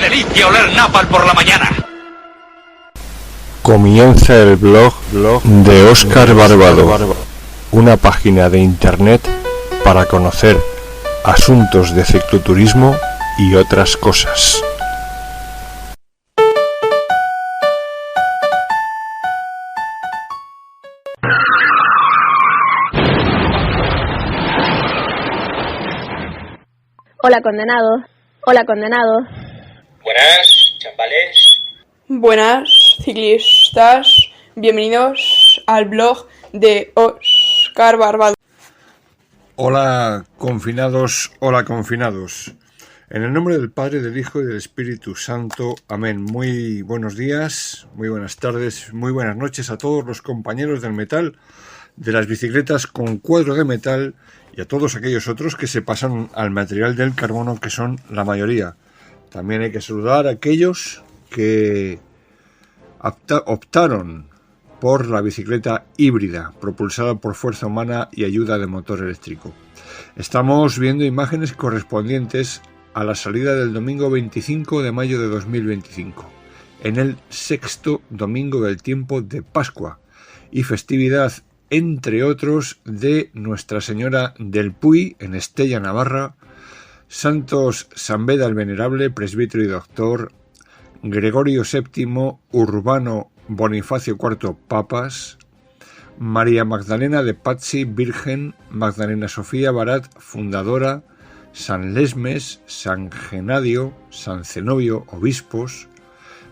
delicia oler napalm por la mañana! Comienza el blog de Óscar Barbado, una página de internet para conocer asuntos de cicloturismo y otras cosas. Hola, condenado. Hola, condenado. Buenas, chambales. Buenas, ciclistas. Bienvenidos al blog de Óscar Barbado. Hola, confinados. En el nombre del Padre, del Hijo y del Espíritu Santo. Amén. Muy buenos días, muy buenas tardes, muy buenas noches a todos los compañeros del metal, de las bicicletas con cuadro de metal y a todos aquellos otros que se pasan al material del carbono, que son la mayoría. También hay que saludar a aquellos que optaron por la bicicleta híbrida, propulsada por fuerza humana y ayuda de motor eléctrico. Estamos viendo imágenes correspondientes a la salida del domingo 25 de mayo de 2025, en el sexto domingo del tiempo de Pascua y festividad, entre otros, de Nuestra Señora del Puy, en Estella, Navarra, santos San Beda el Venerable, presbítero y doctor, Gregorio VII, Urbano, Bonifacio IV, papas, María Magdalena de Pazzi, virgen, Magdalena Sofía Barat, fundadora, San Lesmes, San Genadio, San Zenobio, obispos,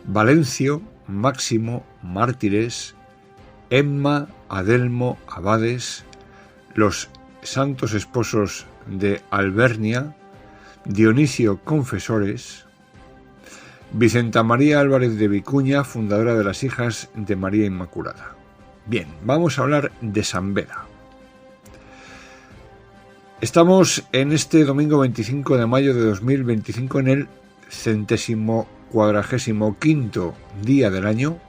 Valencio, Máximo, mártires, Emma, Adelmo, abades, los santos esposos de Albernia, Dionisio, confesores, Vicenta María Álvarez de Vicuña, fundadora de las Hijas de María Inmaculada. Bien, vamos a hablar de San Beda. Estamos en este domingo 25 de mayo de 2025 en el 145º día del año.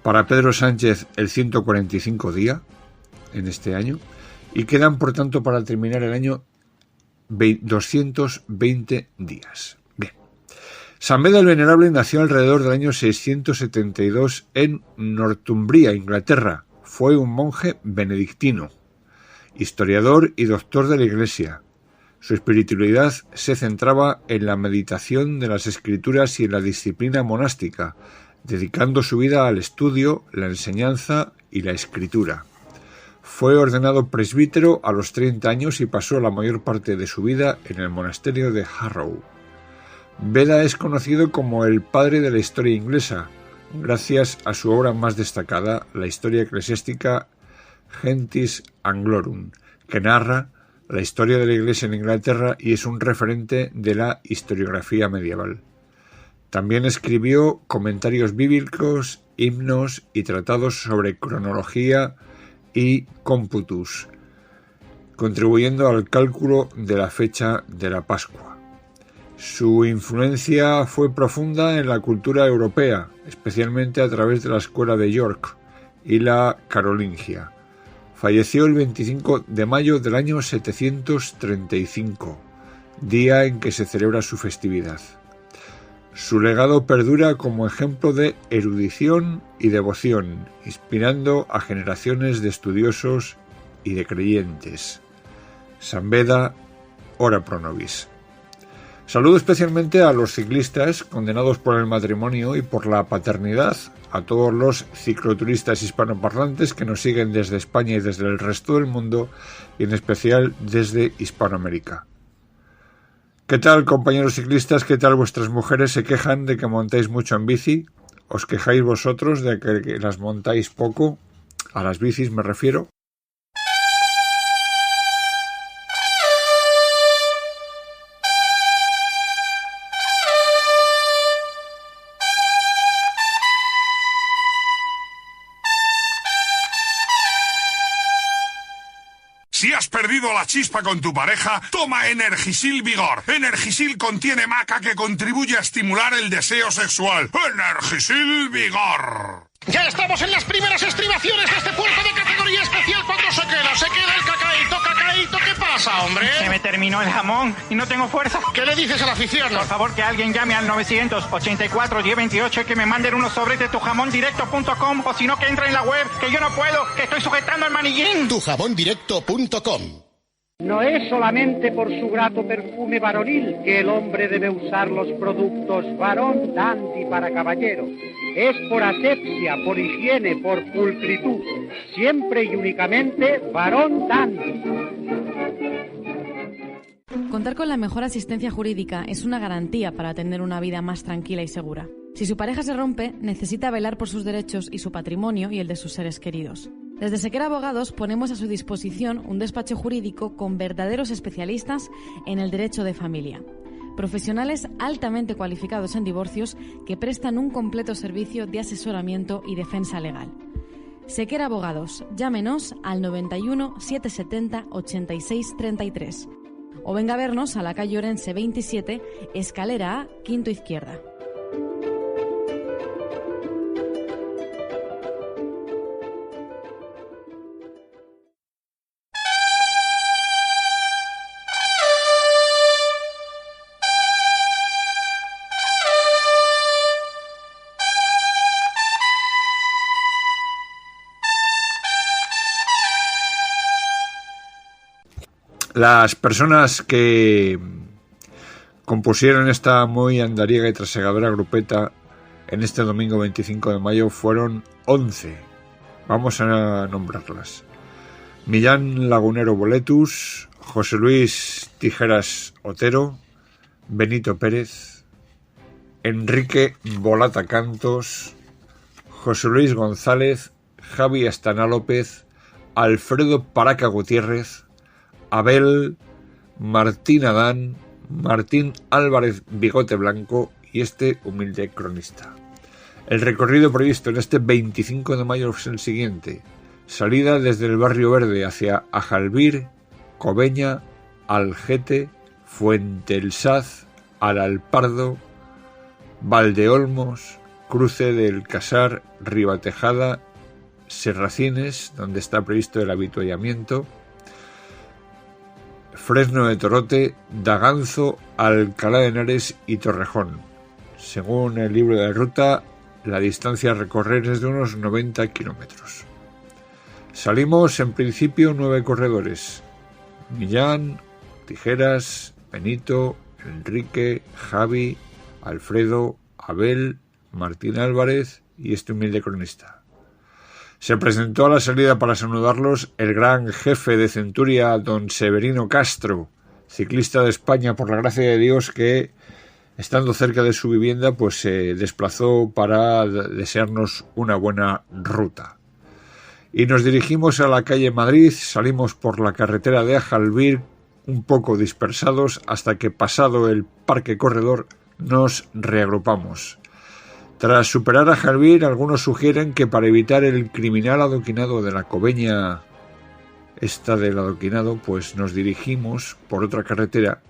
Para Pedro Sánchez el 145 día en este año, y quedan por tanto para terminar el año 220 días. Bien. San Beda el Venerable nació alrededor del año 672 en Northumbria, Inglaterra. Fue un monje benedictino, historiador y doctor de la Iglesia. Su espiritualidad se centraba en la meditación de las Escrituras y en la disciplina monástica, dedicando su vida al estudio, la enseñanza y la escritura. Fue ordenado presbítero a los 30 años y pasó la mayor parte de su vida en el monasterio de Harrow. Beda es conocido como el padre de la historia inglesa, gracias a su obra más destacada, la Historia eclesiástica Gentis Anglorum, que narra la historia de la Iglesia en Inglaterra y es un referente de la historiografía medieval. También escribió comentarios bíblicos, himnos y tratados sobre cronología y cómputus, contribuyendo al cálculo de la fecha de la Pascua. Su influencia fue profunda en la cultura europea, especialmente a través de la Escuela de York y la Carolingia. Falleció el 25 de mayo del año 735, día en que se celebra su festividad. Su legado perdura como ejemplo de erudición y devoción, inspirando a generaciones de estudiosos y de creyentes. San Beda, ora pro nobis. Saludo especialmente a los ciclistas condenados por el matrimonio y por la paternidad, a todos los cicloturistas hispanoparlantes que nos siguen desde España y desde el resto del mundo, y en especial desde Hispanoamérica. ¿Qué tal, compañeros ciclistas? ¿Qué tal vuestras mujeres? ¿Se quejan de que montáis mucho en bici? ¿Os quejáis vosotros de que las montáis poco? A las bicis me refiero. Si has perdido la chispa con tu pareja, toma Energisil Vigor. Energisil contiene maca que contribuye a estimular el deseo sexual. Energisil Vigor. Ya estamos en las primeras estribaciones de este puerto de categoría especial cuando se queda el cacaíto Feito, ¿qué pasa, hombre? Se me terminó el jamón y no tengo fuerza. ¿Qué le dices a la afición? Por favor, que alguien llame al 984-1028 y que me manden unos sobres de tujamondirecto.com, o si no, que entre en la web, que yo no puedo, que estoy sujetando el manillín. Tujamondirecto.com. No es solamente por su grato perfume varonil que el hombre debe usar los productos Varón Dandy para caballero. Es por asepsia, por higiene, por pulcritud. Siempre y únicamente Varón Dandy. Contar con la mejor asistencia jurídica es una garantía para tener una vida más tranquila y segura. Si su pareja se rompe, necesita velar por sus derechos y su patrimonio y el de sus seres queridos. Desde Sequera Abogados ponemos a su disposición un despacho jurídico con verdaderos especialistas en el derecho de familia. Profesionales altamente cualificados en divorcios que prestan un completo servicio de asesoramiento y defensa legal. Sequera Abogados, llámenos al 91 770 86 33 o venga a vernos a la calle Orense 27, escalera A, quinto izquierda. Las personas que compusieron esta muy andariega y trasegadora grupeta en este domingo 25 de mayo fueron 11. Vamos a nombrarlas: Millán Lagunero Boletus, José Luis Tijeras Otero, Benito Pérez, Enrique Bolata Cantos, José Luis González, Javi Astana López, Alfredo Paraca Gutiérrez, Abel, Martín Adán, Martín Álvarez Bigote Blanco y este humilde cronista. El recorrido previsto en este 25 de mayo es el siguiente: salida desde el Barrio Verde hacia Ajalbir, Cobeña, Algete, Fuente el Saz, Alalpardo, Valdeolmos, cruce del Casar, Ribatejada, Serracines, donde está previsto el avituallamiento, Fresno de Torote, Daganzo, Alcalá de Henares y Torrejón. Según el libro de ruta, la distancia a recorrer es de unos 90 kilómetros. Salimos en principio 9 corredores: Millán, Tijeras, Benito, Enrique, Javi, Alfredo, Abel, Martín Álvarez y este humilde cronista. Se presentó a la salida para saludarlos el gran jefe de Centuria, don Severino Castro, ciclista de España por la gracia de Dios, que, estando cerca de su vivienda, pues se desplazó para desearnos una buena ruta. Y nos dirigimos a la calle Madrid, salimos por la carretera de Ajalbir, un poco dispersados, hasta que, pasado el Parque Corredor, nos reagrupamos. Tras superar a Jalbir, algunos sugieren que para evitar el criminal adoquinado de la Cobeña, del adoquinado, pues nos dirigimos por otra carretera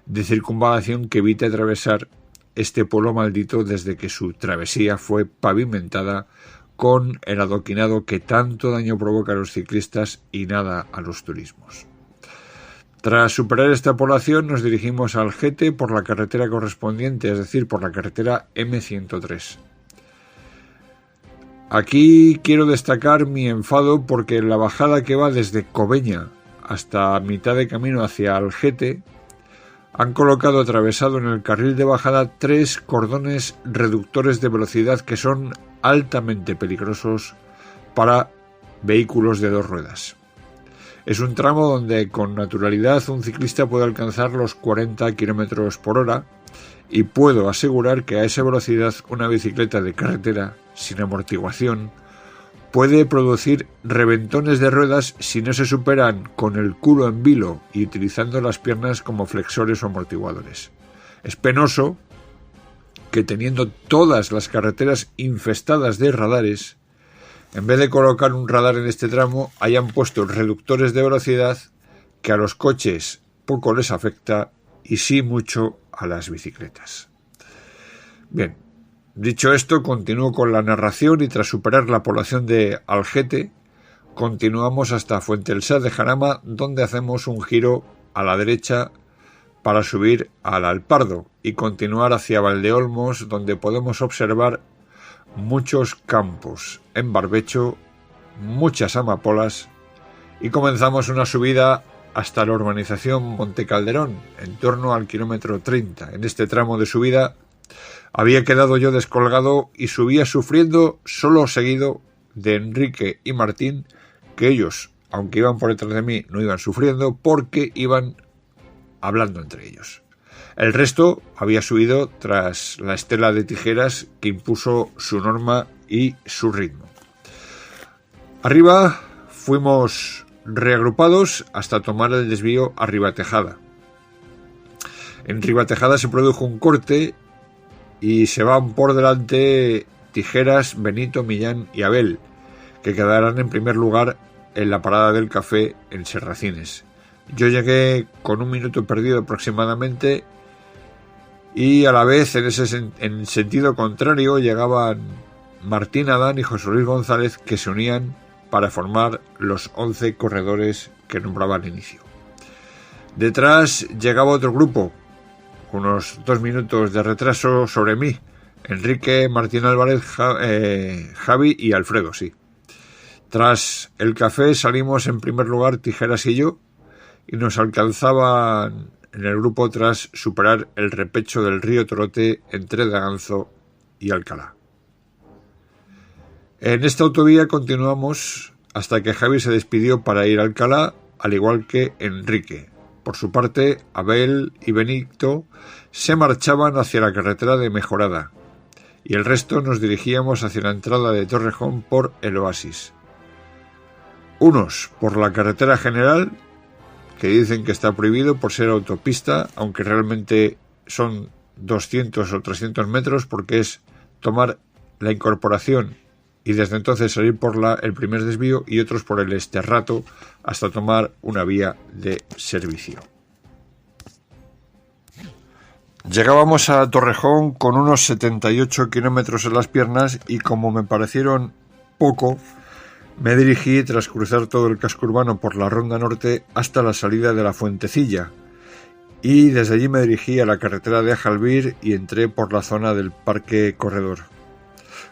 de circunvalación que evite atravesar este pueblo maldito desde que su travesía fue pavimentada con el adoquinado que tanto daño provoca a los ciclistas y nada a los turismos. Tras superar esta población nos dirigimos a Algete por la carretera correspondiente, es decir, por la carretera M103. Aquí quiero destacar mi enfado porque en la bajada que va desde Cobeña hasta mitad de camino hacia Algete han colocado atravesado en el carril de bajada 3 cordones reductores de velocidad que son altamente peligrosos para vehículos de 2 ruedas. Es un tramo donde con naturalidad un ciclista puede alcanzar los 40 km por hora y puedo asegurar que a esa velocidad una bicicleta de carretera sin amortiguación puede producir reventones de ruedas si no se superan con el culo en vilo y utilizando las piernas como flexores o amortiguadores. Es penoso que teniendo todas las carreteras infestadas de radares, en vez de colocar un radar en este tramo, hayan puesto reductores de velocidad que a los coches poco les afecta y sí mucho a las bicicletas. Bien, dicho esto, continúo con la narración y tras superar la población de Algete, continuamos hasta Fuentelsá de Jarama, donde hacemos un giro a la derecha para subir al Alpardo y continuar hacia Valdeolmos, donde podemos observar muchos campos en barbecho, muchas amapolas, y comenzamos una subida hasta la urbanización Monte Calderón, en torno al kilómetro 30. En este tramo de subida había quedado yo descolgado y subía sufriendo, solo seguido de Enrique y Martín, que ellos, aunque iban por detrás de mí, no iban sufriendo porque iban hablando entre ellos. El resto había subido tras la estela de tijeras que impuso su norma y su ritmo. Arriba fuimos reagrupados hasta tomar el desvío a Ribatejada. En Ribatejada se produjo un corte y se van por delante Tijeras, Benito, Millán y Abel, que quedarán en primer lugar en la parada del café en Serracines. Yo llegué con 1 minuto perdido aproximadamente y a la vez en sentido contrario llegaban Martín Adán y José Luis González, que se unían para formar los 11 corredores que nombraba al inicio. Detrás llegaba otro grupo, unos 2 minutos de retraso sobre mí, Enrique, Martín Álvarez, Javi y Alfredo, sí. Tras el café salimos en primer lugar Tijeras y yo, y nos alcanzaban en el grupo tras superar el repecho del río Torote entre Daganzo y Alcalá. En esta autovía continuamos hasta que Javi se despidió para ir a Alcalá, al igual que Enrique. Por su parte, Abel y Benito se marchaban hacia la carretera de Mejorada y el resto nos dirigíamos hacia la entrada de Torrejón por el Oasis. Unos por la carretera general, que dicen que está prohibido por ser autopista, aunque realmente son 200 o 300 metros porque es tomar la incorporación y desde entonces salir por el primer desvío, y otros por el Esterrato hasta tomar una vía de servicio. Llegábamos a Torrejón con unos 78 kilómetros en las piernas y como me parecieron poco, me dirigí tras cruzar todo el casco urbano por la Ronda Norte hasta la salida de la Fuentecilla y desde allí me dirigí a la carretera de Ajalbir y entré por la zona del Parque Corredor.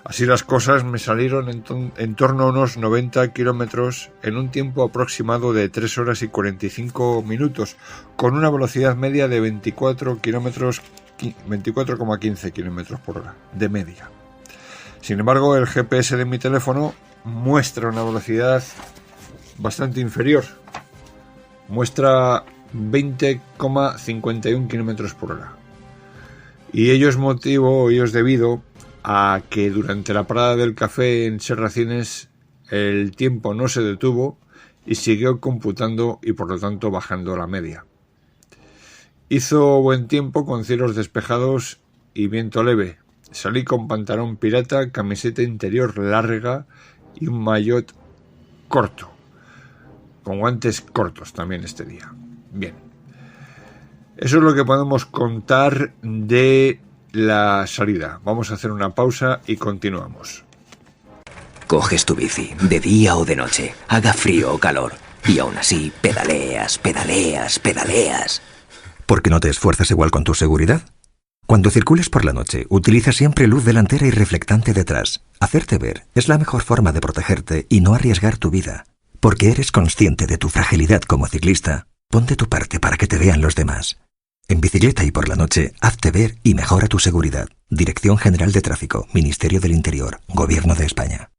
Así las cosas me salieron en torno a unos 90 kilómetros en un tiempo aproximado de 3 horas y 45 minutos, con una velocidad media de 24,15 kilómetros por hora, de media. Sin embargo, el GPS de mi teléfono muestra una velocidad bastante inferior. Muestra 20,51 kilómetros por hora. Y ello es debido a que durante la parada del café en Serracines el tiempo no se detuvo y siguió computando y por lo tanto bajando la media. Hizo buen tiempo con cielos despejados y viento leve. Salí con pantalón pirata, camiseta interior larga y un maillot corto, con guantes cortos también este día. Bien, eso es lo que podemos contar de la salida. Vamos a hacer una pausa y continuamos. Coges tu bici, de día o de noche, haga frío o calor, y aún así pedaleas. ¿Por qué no te esfuerzas igual con tu seguridad? Cuando circules por la noche, utiliza siempre luz delantera y reflectante detrás. Hacerte ver es la mejor forma de protegerte y no arriesgar tu vida. Porque eres consciente de tu fragilidad como ciclista, pon de tu parte para que te vean los demás. En bicicleta y por la noche, hazte ver y mejora tu seguridad. Dirección General de Tráfico, Ministerio del Interior, Gobierno de España.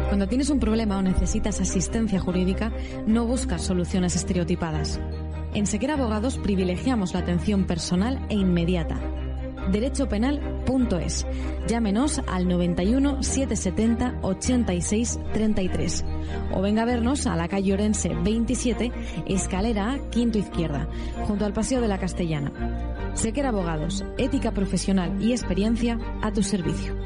Cuando tienes un problema o necesitas asistencia jurídica, no buscas soluciones estereotipadas. En Sequera Abogados privilegiamos la atención personal e inmediata. derechopenal.es. Llámenos al 91 770 86 33 o venga a vernos a la calle Orense 27, escalera A, quinto izquierda, junto al Paseo de la Castellana. Sequera Abogados, ética profesional y experiencia a tu servicio.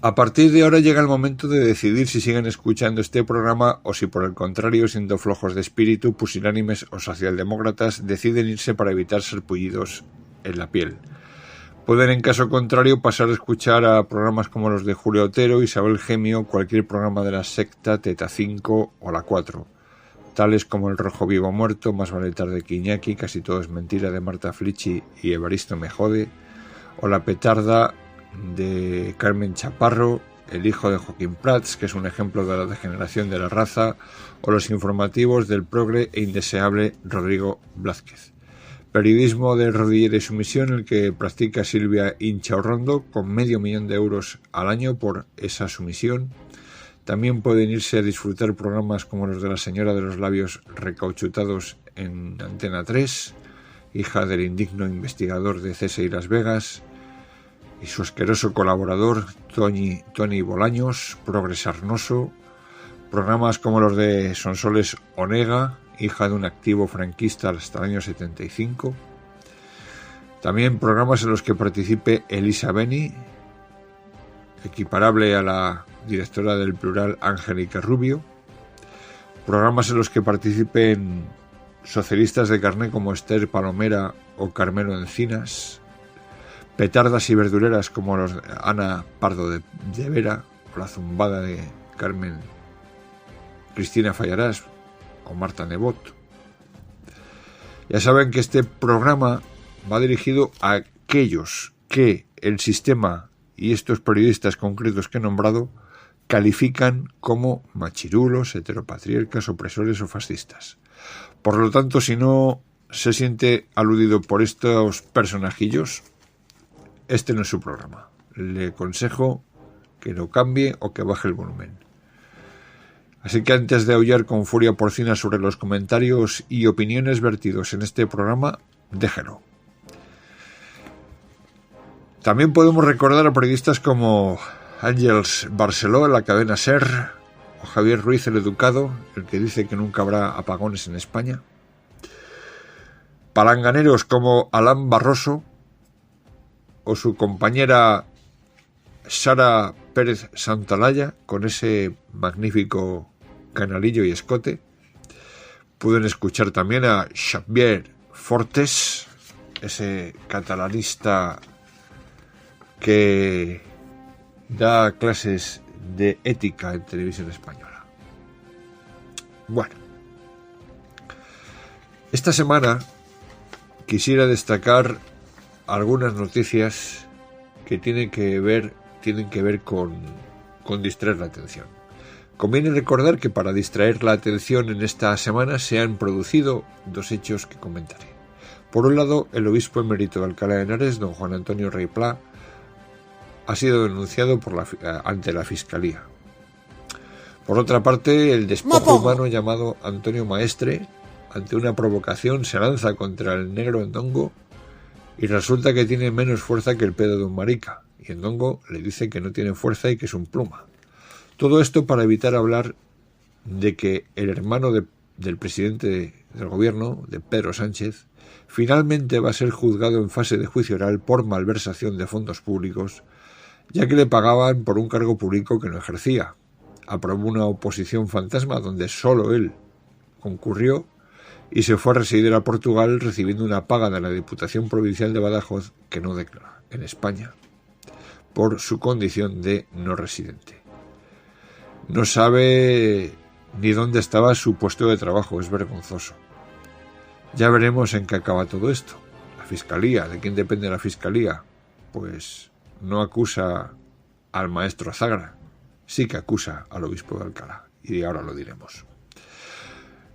A partir de ahora llega el momento de decidir si siguen escuchando este programa o si por el contrario, siendo flojos de espíritu, pusilánimes o socialdemócratas, deciden irse para evitar ser pullidos en la piel. Pueden en caso contrario pasar a escuchar a programas como los de Julio Otero, Isabel Gemio, cualquier programa de la secta, Teta 5 o la 4, tales como El Rojo Vivo Muerto, Más vale tarde que Iñaki, Casi todo es mentira de Marta Flichi y Evaristo Me Jode, o La Petarda de Carmen Chaparro, El hijo de Joaquín Prats, que es un ejemplo de la degeneración de la raza, o los informativos del progre e indeseable Rodrigo Blázquez. Periodismo de rodillera y sumisión, el que practica Silvia Inchaurrondo, con €500,000 al año por esa sumisión. También pueden irse a disfrutar programas como los de la señora de los labios recauchutados en Antena 3, hija del indigno investigador de CSI Las Vegas, y su asqueroso colaborador Tony Bolaños, Progres Arnoso, programas como los de Sonsoles Onega, hija de un activo franquista hasta el año 75, también programas en los que participe Elisa Beni, equiparable a la directora del Plural Angélica Rubio, programas en los que participen socialistas de carné como Esther Palomera o Carmelo Encinas, petardas y verduleras como los de Ana Pardo de Vera o la zumbada de Carmen Cristina Fallarás o Marta Nebot. Ya saben que este programa va dirigido a aquellos que el sistema y estos periodistas concretos que he nombrado califican como machirulos, heteropatriarcas, opresores o fascistas. Por lo tanto, si no se siente aludido por estos personajillos, este no es su programa. Le aconsejo que lo cambie o que baje el volumen. Así que antes de aullar con furia porcina sobre los comentarios y opiniones vertidos en este programa, déjelo. También podemos recordar a periodistas como Ángels Barceló en la cadena SER, o Javier Ruiz el Educado, el que dice que nunca habrá apagones en España. Palanganeros como Alán Barroso, o su compañera Sara Pérez Santalaya, con ese magnífico canalillo y escote. Pueden escuchar también a Xavier Fortes, ese catalanista que da clases de ética en televisión española. Bueno, esta semana quisiera destacar algunas noticias que tienen que ver con distraer la atención. Conviene recordar que para distraer la atención en esta semana se han producido dos hechos que comentaré. Por un lado, el obispo emérito de Alcalá de Henares, don Juan Antonio Rey Pla, ha sido denunciado ante la Fiscalía. Por otra parte, el despojo humano llamado Antonio Maestre, ante una provocación, se lanza contra el negro Endongo y resulta que tiene menos fuerza que el pedo de un marica, y Endongo le dice que no tiene fuerza y que es un pluma. Todo esto para evitar hablar de que el hermano del presidente del gobierno, de Pedro Sánchez, finalmente va a ser juzgado en fase de juicio oral por malversación de fondos públicos, ya que le pagaban por un cargo público que no ejercía. Aprobó una oposición fantasma donde solo él concurrió y se fue a residir a Portugal recibiendo una paga de la Diputación Provincial de Badajoz que no declara en España por su condición de no residente. No sabe ni dónde estaba su puesto de trabajo, es vergonzoso. Ya veremos en qué acaba todo esto. La Fiscalía, ¿de quién depende la Fiscalía? Pues no acusa al maestro Azagra, sí que acusa al obispo de Alcalá, y ahora lo diremos.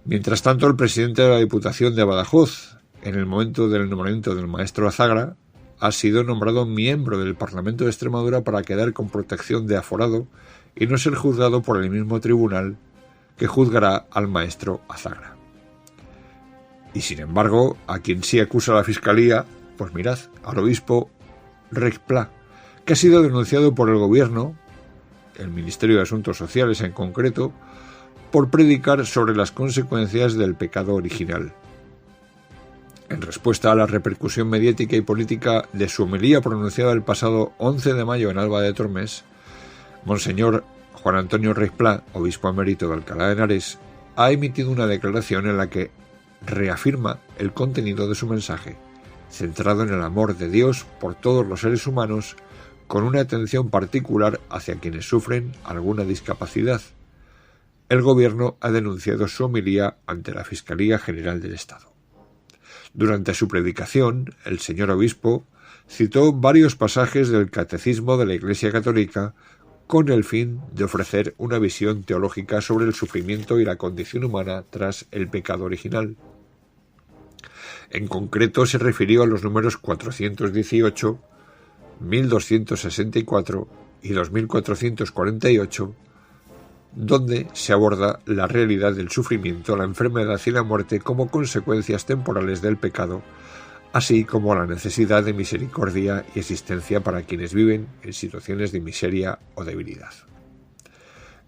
Mientras tanto, el presidente de la Diputación de Badajoz, en el momento del nombramiento del maestro Azagra, ha sido nombrado miembro del Parlamento de Extremadura para quedar con protección de aforado y no ser juzgado por el mismo tribunal que juzgará al maestro Azagra. Y sin embargo, a quien sí acusa la Fiscalía, pues mirad, al obispo Rey Pla, que ha sido denunciado por el gobierno, el Ministerio de Asuntos Sociales en concreto, por predicar sobre las consecuencias del pecado original. En respuesta a la repercusión mediática y política de su homilía pronunciada el pasado 11 de mayo en Alba de Tormes, Monseñor Juan Antonio Reis Pla, obispo emérito de Alcalá de Henares, ha emitido una declaración en la que reafirma el contenido de su mensaje, centrado en el amor de Dios por todos los seres humanos, con una atención particular hacia quienes sufren alguna discapacidad. El Gobierno ha denunciado su homilía ante la Fiscalía General del Estado. Durante su predicación, el señor obispo citó varios pasajes del Catecismo de la Iglesia Católica con el fin de ofrecer una visión teológica sobre el sufrimiento y la condición humana tras el pecado original. En concreto se refirió a los números 418, 1264 y 2448, donde se aborda la realidad del sufrimiento, la enfermedad y la muerte como consecuencias temporales del pecado, así como la necesidad de misericordia y existencia para quienes viven en situaciones de miseria o debilidad.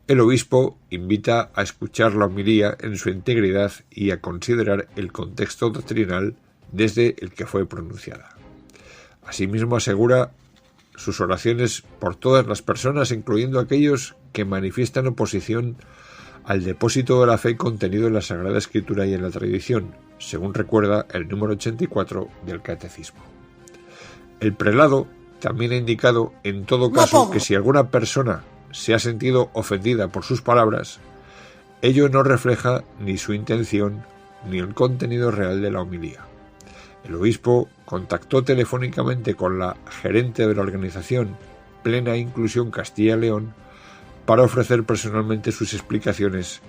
El obispo invita a escuchar la homilía en su integridad y a considerar el contexto doctrinal desde el que fue pronunciada. Asimismo asegura sus oraciones por todas las personas, incluyendo aquellos que manifiestan oposición al depósito de la fe contenido en la Sagrada Escritura y en la tradición, según recuerda el número 84 del Catecismo. El prelado también ha indicado en todo caso que si alguna persona se ha sentido ofendida por sus palabras, ello no refleja ni su intención ni el contenido real de la homilía. El obispo contactó telefónicamente con la gerente de la organización Plena Inclusión Castilla y León para ofrecer personalmente sus explicaciones,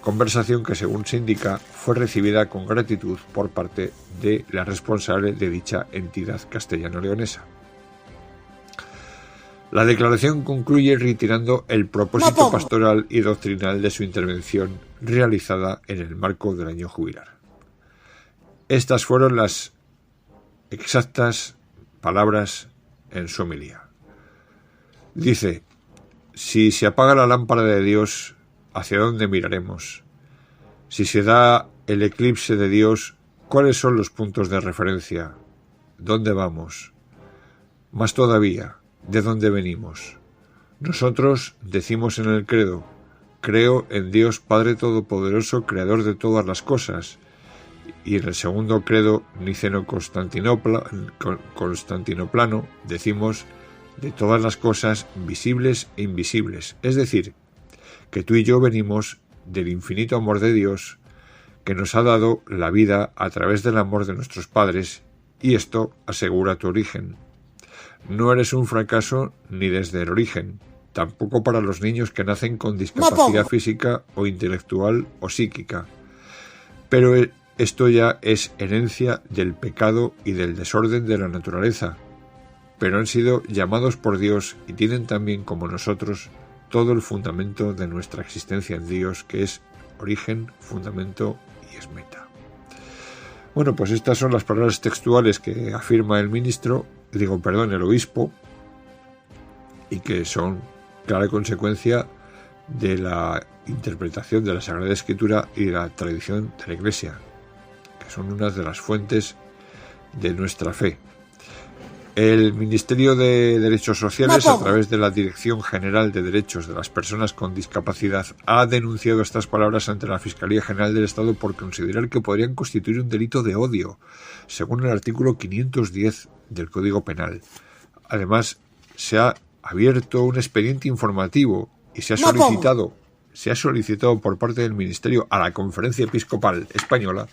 conversación que, según se indica, fue recibida con gratitud por parte de la responsable de dicha entidad castellano-leonesa. La declaración concluye reiterando el propósito pastoral y doctrinal de su intervención realizada en el marco del año jubilar. Estas fueron las exactas palabras en su homilía. Dice: si se apaga la lámpara de Dios, ¿hacia dónde miraremos? Si se da el eclipse de Dios, ¿cuáles son los puntos de referencia? ¿Dónde vamos? Más todavía, ¿de dónde venimos? Nosotros decimos en el credo: creo en Dios Padre Todopoderoso, Creador de todas las cosas. Y en el segundo credo niceno-constantinoplano decimos: de todas las cosas visibles e invisibles. Es decir, que tú y yo venimos del infinito amor de Dios, que nos ha dado la vida a través del amor de nuestros padres, y esto asegura tu origen. No eres un fracaso ni desde el origen, tampoco para los niños que nacen con discapacidad física o intelectual o psíquica. Pero esto ya es herencia del pecado y del desorden de la naturaleza, pero han sido llamados por Dios y tienen también, como nosotros, todo el fundamento de nuestra existencia en Dios, que es origen, fundamento y es meta. Bueno, pues estas son las palabras textuales que afirma el el obispo, y que son clara consecuencia de la interpretación de la Sagrada Escritura y de la tradición de la Iglesia, que son unas de las fuentes de nuestra fe. El Ministerio de Derechos Sociales, a través de la Dirección General de Derechos de las Personas con Discapacidad, ha denunciado estas palabras ante la Fiscalía General del Estado por considerar que podrían constituir un delito de odio, según el artículo 510 del Código Penal. Además, se ha abierto un expediente informativo y se ha solicitado por parte del Ministerio a la Conferencia Episcopal Española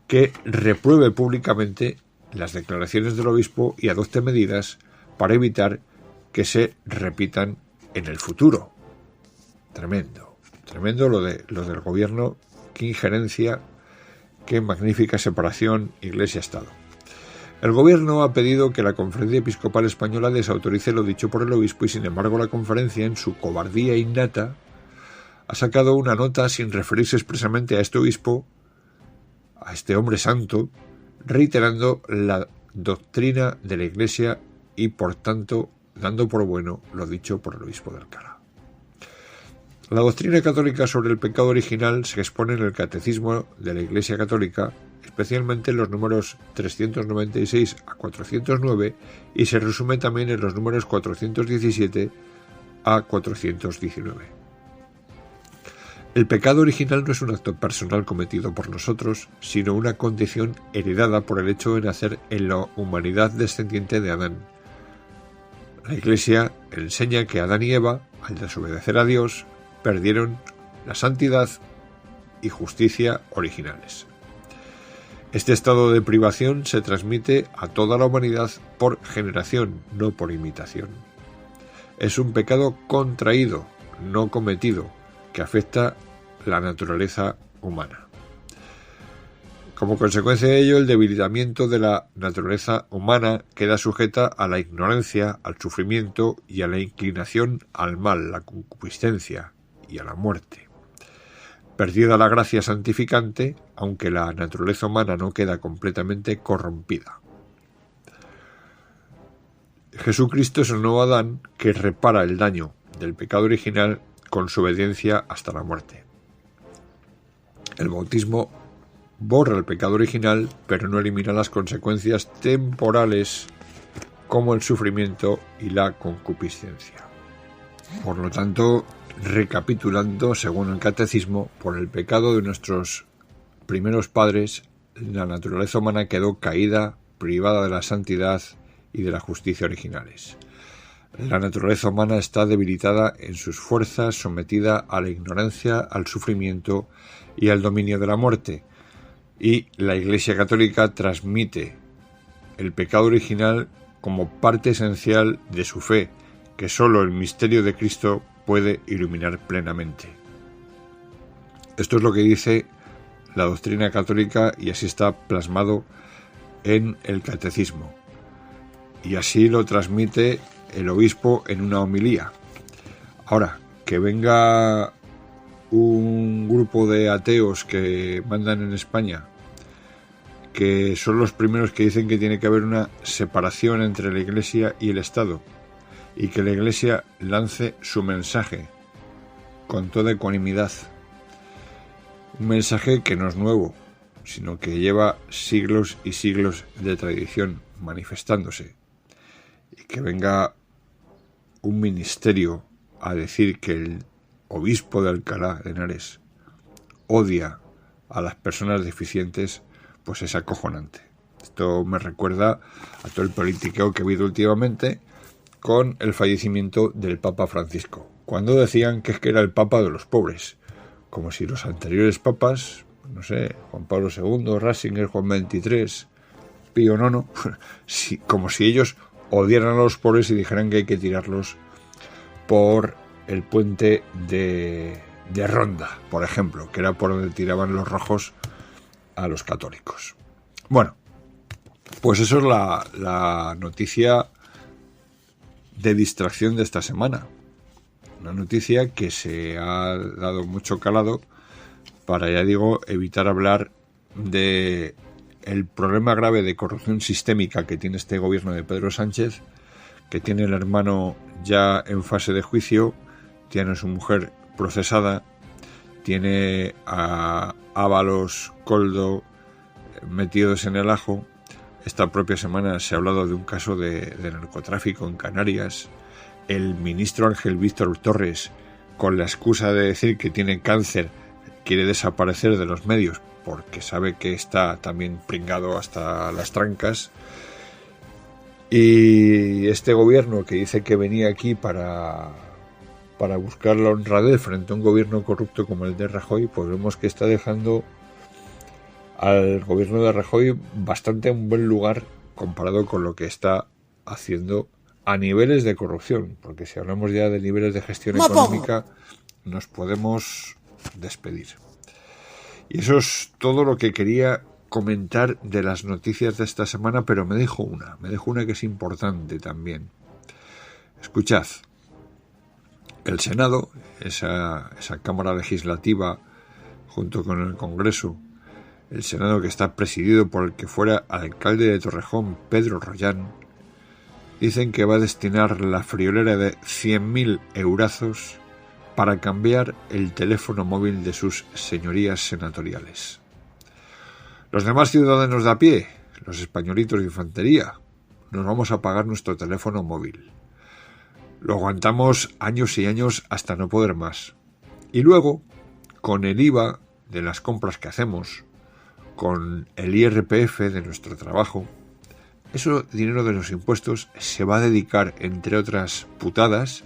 que repruebe públicamente las declaraciones del obispo y adopte medidas para evitar que se repitan en el futuro. Tremendo lo del gobierno, qué injerencia, qué magnífica separación Iglesia-Estado. El gobierno ha pedido que la Conferencia Episcopal Española desautorice lo dicho por el obispo y, sin embargo, la conferencia, en su cobardía innata, ha sacado una nota sin referirse expresamente a este obispo, a este hombre santo, reiterando la doctrina de la Iglesia y, por tanto, dando por bueno lo dicho por el obispo de Alcalá. La doctrina católica sobre el pecado original se expone en el Catecismo de la Iglesia Católica, especialmente en los números 396 a 409, y se resume también en los números 417 a 419. El pecado original no es un acto personal cometido por nosotros, sino una condición heredada por el hecho de nacer en la humanidad descendiente de Adán. La Iglesia enseña que Adán y Eva, al desobedecer a Dios, perdieron la santidad y justicia originales. Este estado de privación se transmite a toda la humanidad por generación, no por imitación. Es un pecado contraído, no cometido, que afecta la naturaleza humana. Como consecuencia de ello, el debilitamiento de la naturaleza humana queda sujeta a la ignorancia, al sufrimiento y a la inclinación al mal, la concupiscencia y a la muerte. Perdida la gracia santificante, aunque la naturaleza humana no queda completamente corrompida. Jesucristo es el nuevo Adán que repara el daño del pecado original con su obediencia hasta la muerte. El bautismo borra el pecado original, pero no elimina las consecuencias temporales como el sufrimiento y la concupiscencia. Por lo tanto, recapitulando, según el Catecismo, por el pecado de nuestros primeros padres, la naturaleza humana quedó caída, privada de la santidad y de la justicia originales. La naturaleza humana está debilitada en sus fuerzas, sometida a la ignorancia, al sufrimiento y al dominio de la muerte. Y la Iglesia Católica transmite el pecado original como parte esencial de su fe, que sólo el misterio de Cristo puede iluminar plenamente. Esto es lo que dice la doctrina católica y así está plasmado en el Catecismo. Y así lo transmite el obispo en una homilía. Ahora, que venga un grupo de ateos que mandan en España, que son los primeros que dicen que tiene que haber una separación entre la Iglesia y el Estado, y que la Iglesia lance su mensaje con toda ecuanimidad. Un mensaje que no es nuevo, sino que lleva siglos y siglos de tradición manifestándose. Y que venga un ministerio a decir que el obispo de Alcalá de Henares odia a las personas deficientes, pues es acojonante. Esto me recuerda a todo el politiqueo que he habido últimamente con el fallecimiento del Papa Francisco, cuando decían que es que era el Papa de los pobres, como si los anteriores papas, no sé, Juan Pablo II, Ratzinger, Juan XXIII, Pío IX, como si ellos odiaran a los pobres y dijeran que hay que tirarlos por el puente de Ronda, por ejemplo, que era por donde tiraban los rojos a los católicos. Bueno, pues eso es la noticia de distracción de esta semana. Una noticia que se ha dado mucho calado para, ya digo, evitar hablar de el problema grave de corrupción sistémica que tiene este gobierno de Pedro Sánchez, que tiene el hermano ya en fase de juicio, tiene a su mujer procesada, tiene a Ábalos, Koldo metidos en el ajo. Esta propia semana se ha hablado de un caso de narcotráfico en Canarias. El ministro Ángel Víctor Torres, con la excusa de decir que tiene cáncer, quiere desaparecer de los medios porque sabe que está también pringado hasta las trancas. Y este gobierno que dice que venía aquí para buscar la honradez frente a un gobierno corrupto como el de Rajoy, pues vemos que está dejando al gobierno de Rajoy bastante en buen lugar comparado con lo que está haciendo a niveles de corrupción, porque si hablamos ya de niveles de gestión económica nos podemos despedir. Y eso es todo lo que quería comentar de las noticias de esta semana, pero me dejo una que es importante también. Escuchad, el Senado, esa Cámara Legislativa junto con el Congreso, el Senado que está presidido por el que fuera alcalde de Torrejón, Pedro Rollán, dicen que va a destinar la friolera de 100.000 eurazos para cambiar el teléfono móvil de sus señorías senatoriales. Los demás ciudadanos de a pie, los españolitos de infantería, nos vamos a pagar nuestro teléfono móvil. Lo aguantamos años y años hasta no poder más. Y luego, con el IVA de las compras que hacemos, con el IRPF de nuestro trabajo, ese dinero de los impuestos se va a dedicar, entre otras putadas,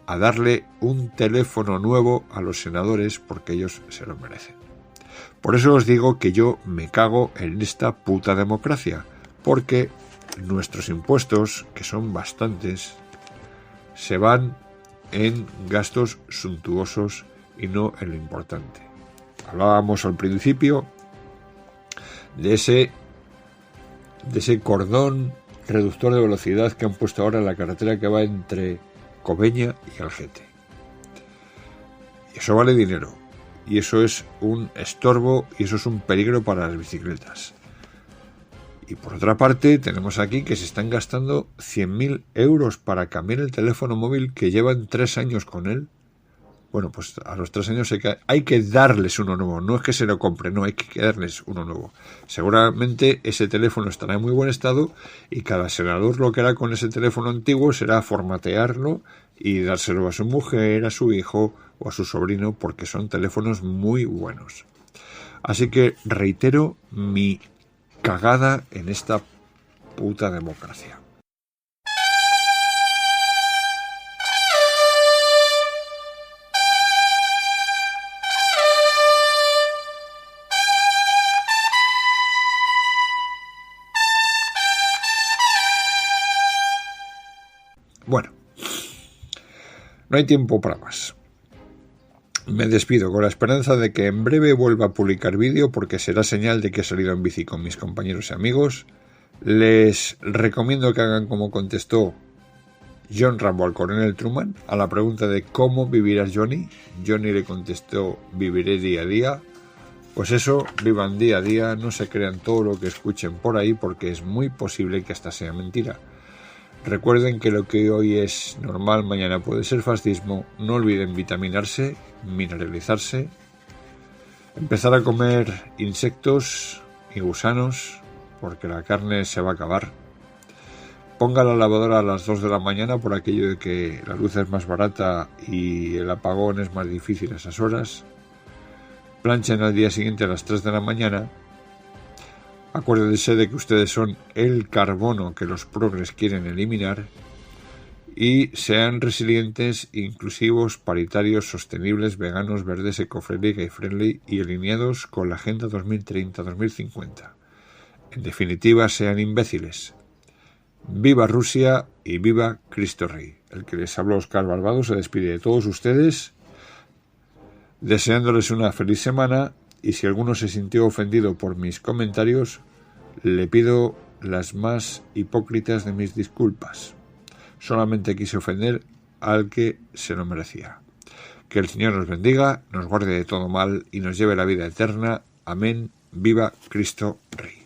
a darle un teléfono nuevo a los senadores porque ellos se lo merecen. Por eso os digo que yo me cago en esta puta democracia, porque nuestros impuestos, que son bastantes, se van en gastos suntuosos y no en lo importante. Hablábamos al principio de ese cordón reductor de velocidad que han puesto ahora en la carretera que va entre Cobeña y Algete. Y eso vale dinero, y eso es un estorbo, y eso es un peligro para las bicicletas. Y por otra parte tenemos aquí que se están gastando 100.000 euros para cambiar el teléfono móvil, que llevan 3 años con él. Bueno, pues a los 3 años hay que darles uno nuevo. No es que se lo compren, no, hay que darles uno nuevo. Seguramente ese teléfono estará en muy buen estado y cada senador lo que hará con ese teléfono antiguo será formatearlo y dárselo a su mujer, a su hijo o a su sobrino, porque son teléfonos muy buenos. Así que reitero mi cagada en esta puta democracia. Bueno, no hay tiempo para más. Me despido con la esperanza de que en breve vuelva a publicar vídeo, porque será señal de que he salido en bici con mis compañeros y amigos. Les recomiendo que hagan como contestó John Rambo al coronel Truman a la pregunta de ¿cómo vivirás, Johnny? Johnny le contestó: viviré día a día. Pues eso, vivan día a día, no se crean todo lo que escuchen por ahí, porque es muy posible que hasta sea mentira. Recuerden que lo que hoy es normal, mañana puede ser fascismo. No olviden vitaminarse, mineralizarse, empezar a comer insectos y gusanos, porque la carne se va a acabar. Ponga la lavadora a las 2 de la mañana por aquello de que la luz es más barata y el apagón es más difícil a esas horas. Planchen al día siguiente a las 3 de la mañana. Acuérdense de que ustedes son el carbono que los progres quieren eliminar, y sean resilientes, inclusivos, paritarios, sostenibles, veganos, verdes, eco-friendly, gay-friendly y alineados con la Agenda 2030-2050. En definitiva, sean imbéciles. Viva Rusia y viva Cristo Rey. El que les habló, Óscar Barbado, se despide de todos ustedes, deseándoles una feliz semana. Y si alguno se sintió ofendido por mis comentarios, le pido las más hipócritas de mis disculpas. Solamente quise ofender al que se lo merecía. Que el Señor nos bendiga, nos guarde de todo mal y nos lleve a la vida eterna. Amén. Viva Cristo Rey.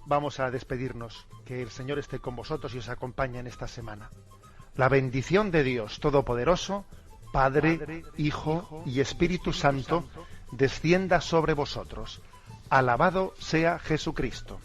vamos a despedirnos. Que el Señor esté con vosotros y os acompañe en esta semana. La bendición de Dios Todopoderoso, Padre, Hijo y Espíritu Santo, descienda sobre vosotros. Alabado sea Jesucristo.